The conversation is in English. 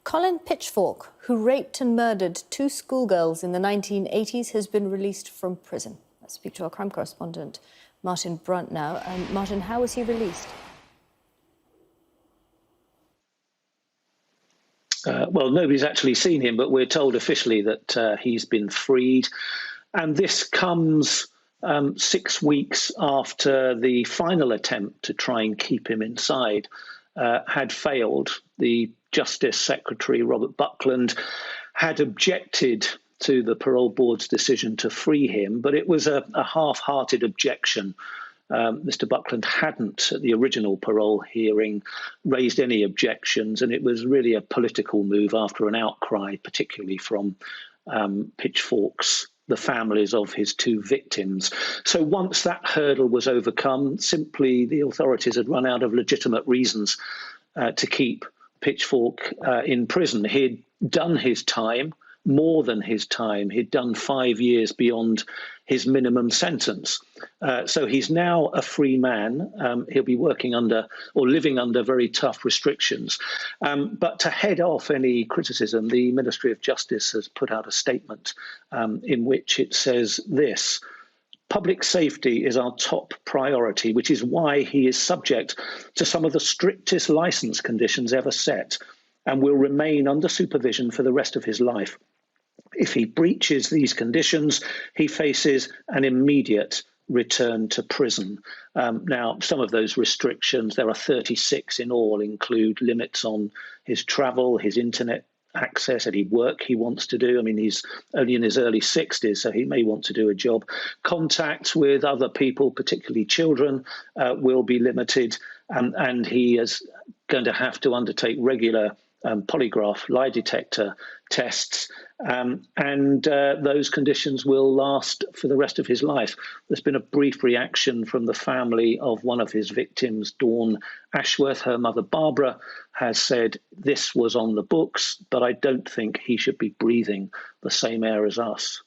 Colin Pitchfork, who raped and murdered 2 schoolgirls in the 1980s, has been released from prison. Let's speak to our crime correspondent, Martin Brunt, now. Martin, how was he released? Well, nobody's actually seen him, but we're told officially that he's been freed. And this comes 6 weeks after the final attempt to try and keep him inside had failed. The Justice Secretary, Robert Buckland, had objected to the parole board's decision to free him, but it was a half-hearted objection. Mr. Buckland hadn't, at the original parole hearing, raised any objections, and it was really a political move after an outcry, particularly from Pitchfork's, the families of his 2 victims. So once that hurdle was overcome, simply the authorities had run out of legitimate reasons to keep Pitchfork in prison. He'd done his time, more than his time. He'd done 5 years beyond his minimum sentence. So he's now a free man. He'll be working under or living under very tough restrictions. But to head off any criticism, the Ministry of Justice has put out a statement in which it says this: public safety is our top priority, which is why he is subject to some of the strictest licence conditions ever set and will remain under supervision for the rest of his life. If he breaches these conditions, he faces an immediate return to prison. Now, some of those restrictions, there are 36 in all, include limits on his travel, his internet access, any work he wants to do. I mean, he's only in his early 60s, so he may want to do a job. Contact with other people, particularly children, will be limited, and he is going to have to undertake regular polygraph lie detector tests, and those conditions will last for the rest of his life. There's been a brief reaction from the family of one of his victims, Dawn Ashworth. Her mother, Barbara, has said this was on the books, but I don't think he should be breathing the same air as us.